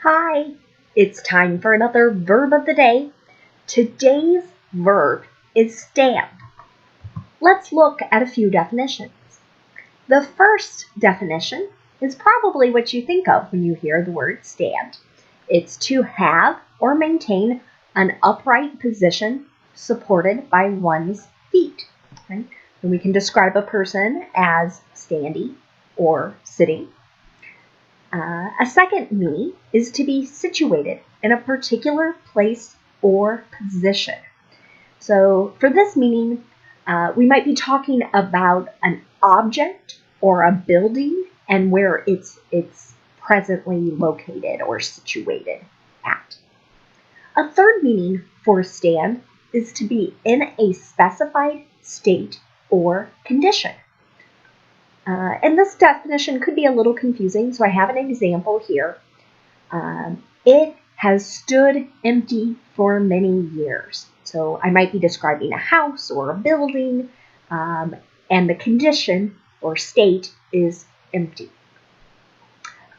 Hi, it's time for another verb of the day. Today's verb is stand. Let's look at a few definitions. The first definition is probably what you think of when you hear the word stand. It's to have or maintain an upright position supported by one's feet. Okay? And we can describe a person as standing or sitting. A second meaning is to be situated in a particular place or position. So for this meaning, we might be talking about an object or a building and where it's presently located or situated at. A third meaning for stand is to be in a specified state or condition. And this definition could be a little confusing, so I have an example here. It has stood empty for many years. So I might be describing a house or a building, and the condition or state is empty.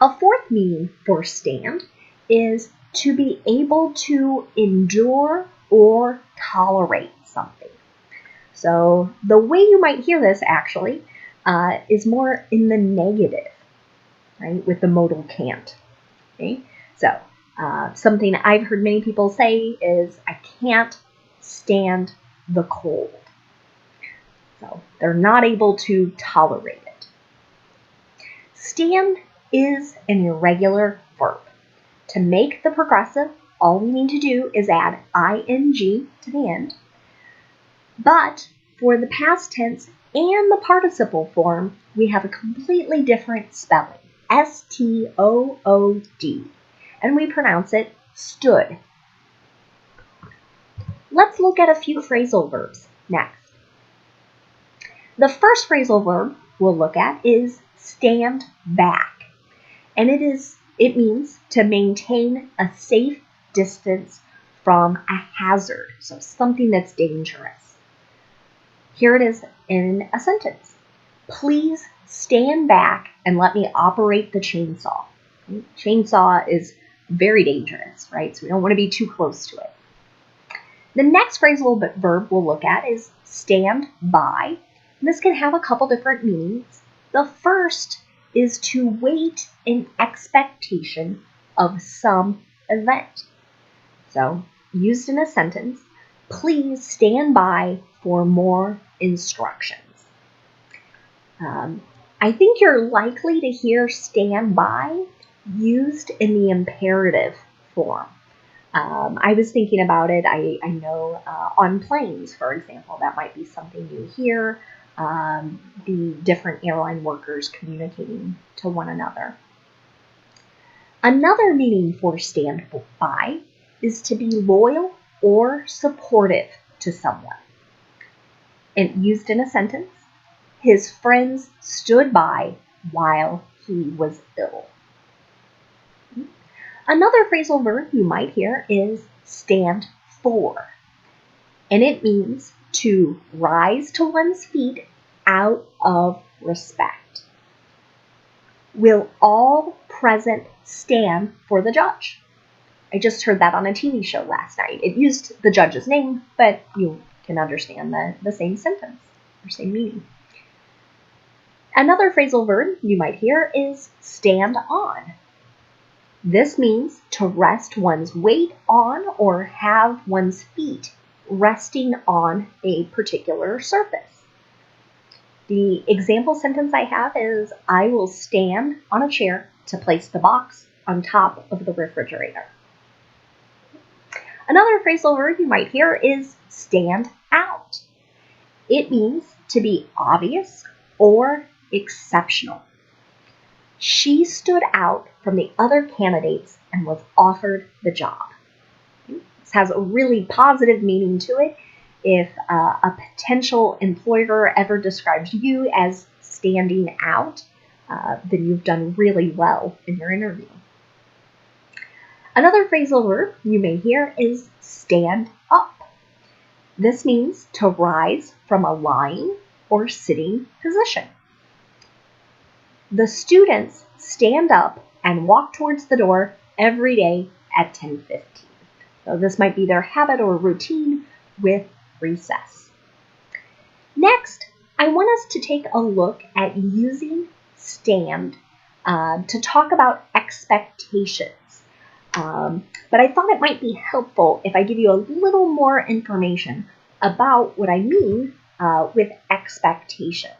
A fourth meaning for stand is to be able to endure or tolerate something. So the way you might hear this actually is more in the negative, right, with the modal can't. Okay? So something I've heard many people say is, I can't stand the cold. So they're not able to tolerate it. Stand is an irregular verb. To make the progressive, all we need to do is add ing to the end. But for the past tense and the participle form, we have a completely different spelling, S-T-O-O-D, and we pronounce it stood. Let's look at a few phrasal verbs next. The first phrasal verb we'll look at is stand back, and it means to maintain a safe distance from a hazard, so something that's dangerous. Here it is in a sentence. Please stand back and let me operate the chainsaw. Chainsaw is very dangerous, right? So we don't want to be too close to it. The next phrasal verb we'll look at is stand by. This can have a couple different meanings. The first is to wait in expectation of some event. So used in a sentence, please stand by for more instructions. I think you're likely to hear stand by used in the imperative form. I was thinking about it. I know on planes, for example, that might be something you hear, the different airline workers communicating to one another. Another meaning for stand by is to be loyal or supportive to someone. And used in a sentence, his friends stood by while he was ill. Another phrasal verb you might hear is stand for, and it means to rise to one's feet out of respect. Will all present stand for the judge? I just heard that on a TV show last night. It used the judge's name, but you can understand the same sentence or same meaning. Another phrasal verb you might hear is stand on. This means to rest one's weight on or have one's feet resting on a particular surface. The example sentence I have is, I will stand on a chair to place the box on top of the refrigerator. Another phrasal verb you might hear is stand out. It means to be obvious or exceptional. She stood out from the other candidates and was offered the job. This has a really positive meaning to it. If a potential employer ever describes you as standing out, then you've done really well in your interview. Another phrasal verb you may hear is stand up. This means to rise from a lying or sitting position. The students stand up and walk towards the door every day at 10:15. So this might be their habit or routine with recess. Next, I want us to take a look at using stand to talk about expectations. But I thought it might be helpful if I give you a little more information about what I mean with expectations.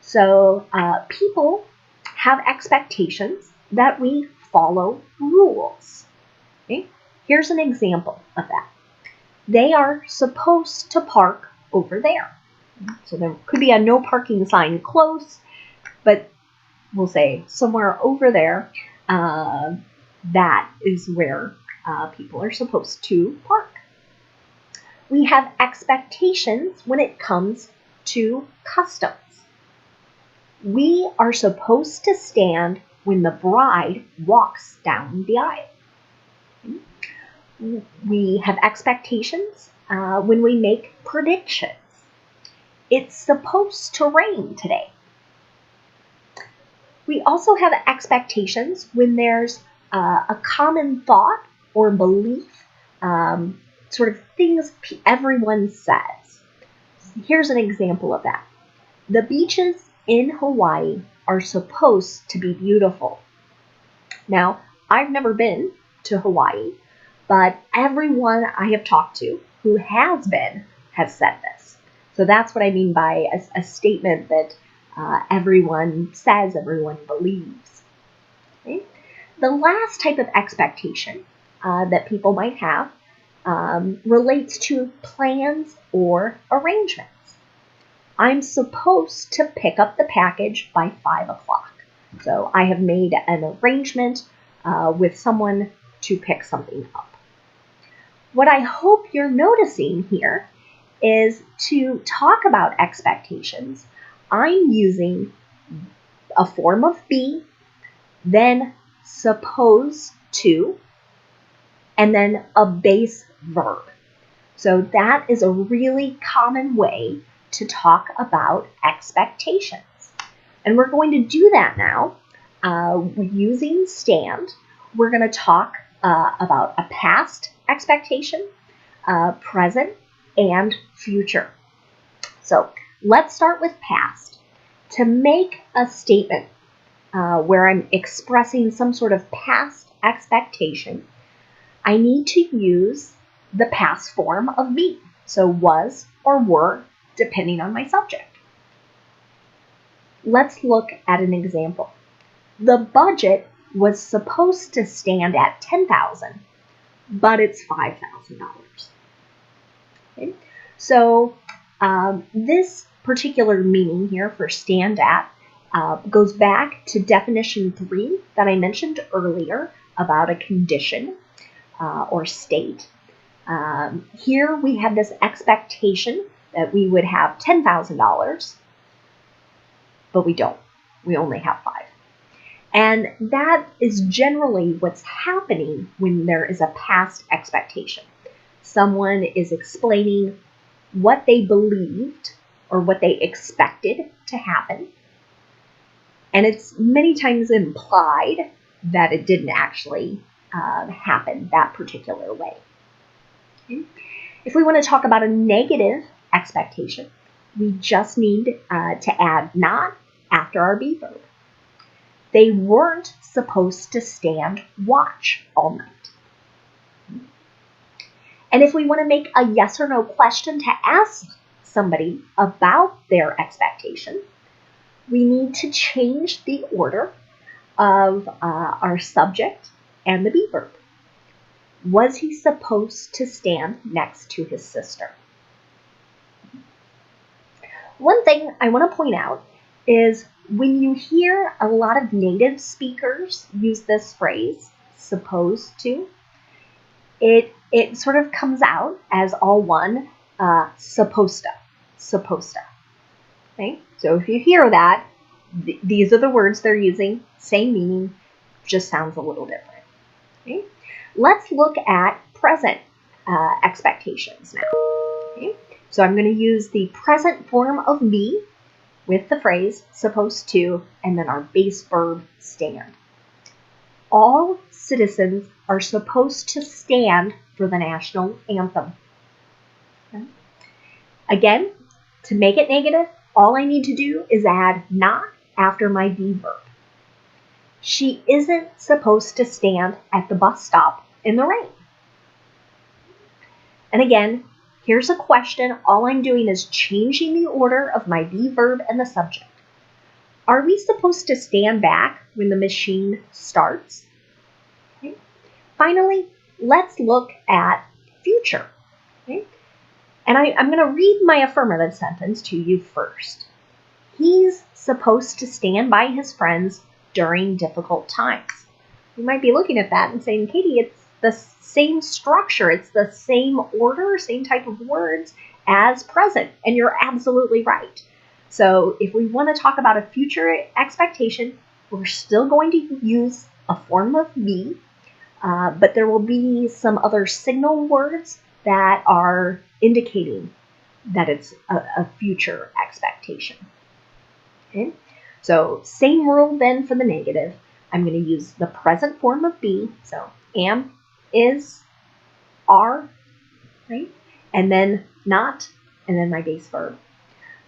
So people have expectations that we follow rules. Okay? Here's an example of that. They are supposed to park over there. So there could be a no parking sign close, but we'll say somewhere over there, that is where people are supposed to park. We have expectations when it comes to customs. We are supposed to stand when the bride walks down the aisle. We have expectations when we make predictions. It's supposed to rain today. We also have expectations when there's a common thought or belief, sort of things everyone says. Here's an example of that. The beaches in Hawaii are supposed to be beautiful. Now, I've never been to Hawaii, but everyone I have talked to who has been has said this. So that's what I mean by a statement that everyone says, everyone believes. Okay? The last type of expectation that people might have relates to plans or arrangements. I'm supposed to pick up the package by 5 o'clock. So I have made an arrangement with someone to pick something up. What I hope you're noticing here is to talk about expectations. I'm using a form of be, then supposed to, and then a base verb. So that is a really common way to talk about expectations. And we're going to do that now using stand. We're going to talk about a past expectation, present, and future. So let's start with past. To make a statement where I'm expressing some sort of past expectation, I need to use the past form of be. So was or were, depending on my subject. Let's look at an example. The budget was supposed to stand at $10,000, but it's $5,000. Okay? So this particular meaning here for stand at goes back to definition 3 that I mentioned earlier about a condition or state. Here we have this expectation that we would have $10,000, but we don't. We only have 5. And that is generally what's happening when there is a past expectation. Someone is explaining what they believed or what they expected to happen. And it's many times implied that it didn't actually happen that particular way. Okay? If we want to talk about a negative expectation, we just need to add not after our be verb. They weren't supposed to stand watch all night. And if we want to make a yes or no question to ask somebody about their expectation, we need to change the order of our subject and the be verb. Was he supposed to stand next to his sister? One thing I want to point out is when you hear a lot of native speakers use this phrase, supposed to, it sort of comes out as all one, supposed to. Okay? So if you hear that, these are the words they're using, same meaning, just sounds a little different. Okay? Let's look at present expectations now. Okay? So I'm going to use the present form of be with the phrase supposed to, and then our base verb stand. All citizens are supposed to stand for the national anthem. Okay. Again, to make it negative, all I need to do is add not after my be verb. She isn't supposed to stand at the bus stop in the rain. And again, here's a question. All I'm doing is changing the order of my be verb and the subject. Are we supposed to stand back when the machine starts? Okay. Finally, let's look at future. Okay. And I'm going to read my affirmative sentence to you first. He's supposed to stand by his friends during difficult times. You might be looking at that and saying, Katie, it's the same structure, it's the same order, same type of words as present, and you're absolutely right. So if we want to talk about a future expectation, we're still going to use a form of be, but there will be some other signal words that are indicating that it's a future expectation. Okay? So same rule then for the negative. I'm going to use the present form of be, so am, is, are, right? And then not, and then my base verb.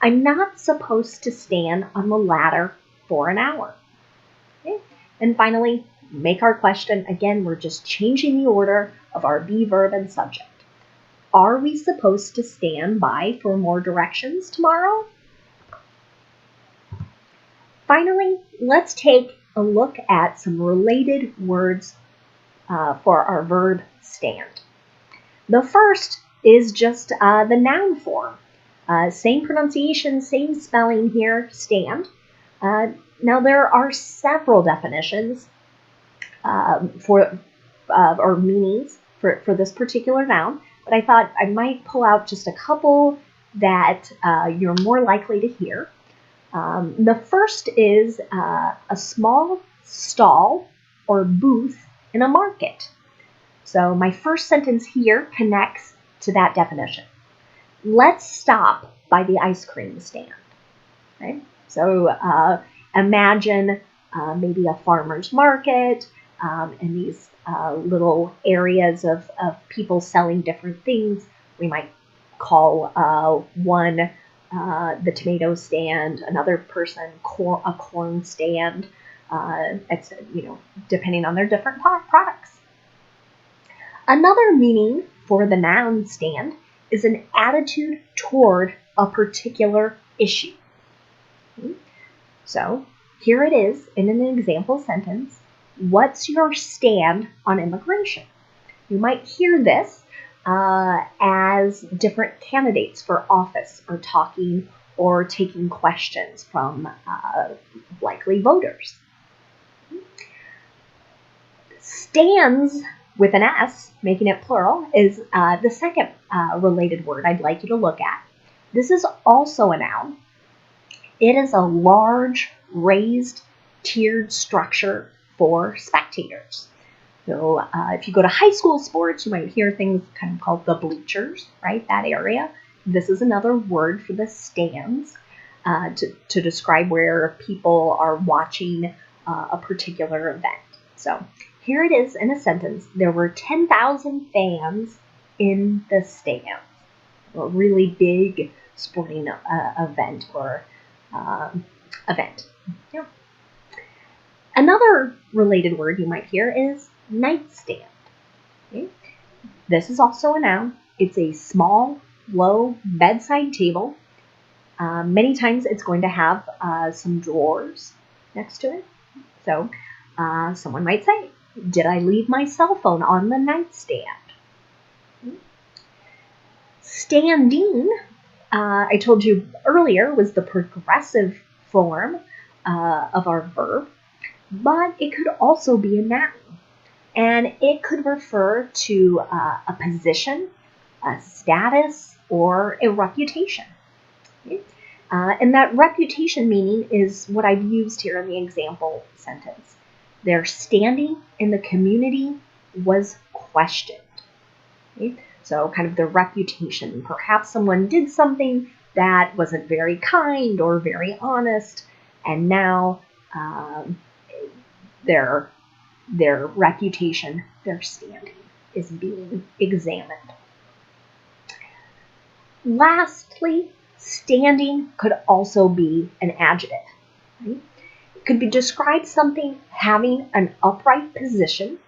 I'm not supposed to stand on the ladder for an hour. Okay? And finally, make our question. Again, we're just changing the order of our be verb and subject. Are we supposed to stand by for more directions tomorrow? Finally, let's take a look at some related words for our verb stand. The first is just the noun form. Same pronunciation, same spelling here, stand. Now there are several definitions or meanings for this particular noun, but I thought I might pull out just a couple that you're more likely to hear. The first is a small stall or booth in a market. So my first sentence here connects to that definition. Let's stop by the ice cream stand. Okay? So imagine maybe a farmer's market and these little areas of people selling different things. We might call one the tomato stand, another person a corn stand. It's depending on their different products. Another meaning for the noun stand is an attitude toward a particular issue. Okay. So here it is in an example sentence. What's your stand on immigration? You might hear this as different candidates for office are talking or taking questions from likely voters. Stands with an S, making it plural, is the second related word I'd like you to look at. This is also a noun. It is a large, raised, tiered structure for spectators. So if you go to high school sports, you might hear things kind of called the bleachers, right? That area. This is another word for the stands to describe where people are watching a particular event. So here it is in a sentence. There were 10,000 fans in the stands. A really big sporting event or event. Yeah. Another related word you might hear is nightstand. Okay. This is also a noun. It's a small, low bedside table. Many times it's going to have some drawers next to it. So someone might say, did I leave my cell phone on the nightstand? Standing, I told you earlier, was the progressive form of our verb, but it could also be a noun. And it could refer to a position, a status, or a reputation. Okay? And that reputation meaning is what I've used here in the example sentence. Their standing in the community was questioned. Okay? So kind of their reputation. Perhaps someone did something that wasn't very kind or very honest, and now their their reputation, their standing is being examined. Lastly, standing could also be an adjective. Right? It could be describe something having an upright position,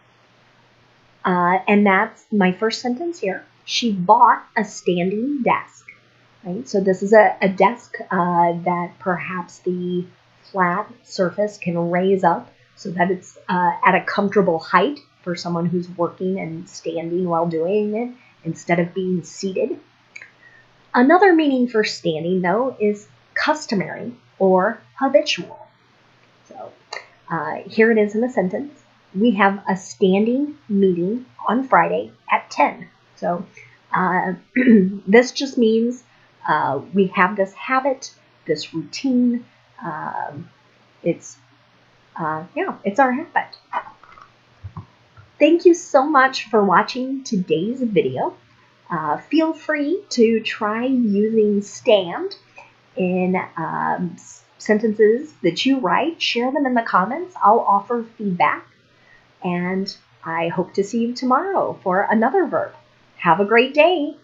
and that's my first sentence here. She bought a standing desk. Right? So this is a desk that perhaps the flat surface can raise up so that it's at a comfortable height for someone who's working and standing while doing it instead of being seated. Another meaning for standing, though, is customary or habitual. So here it is in a sentence. We have a standing meeting on Friday at 10. So this just means we have this habit, this routine. It's our habit. Thank you so much for watching today's video. Feel free to try using stand in sentences that you write. Share them in the comments. I'll offer feedback. And I hope to see you tomorrow for another verb. Have a great day.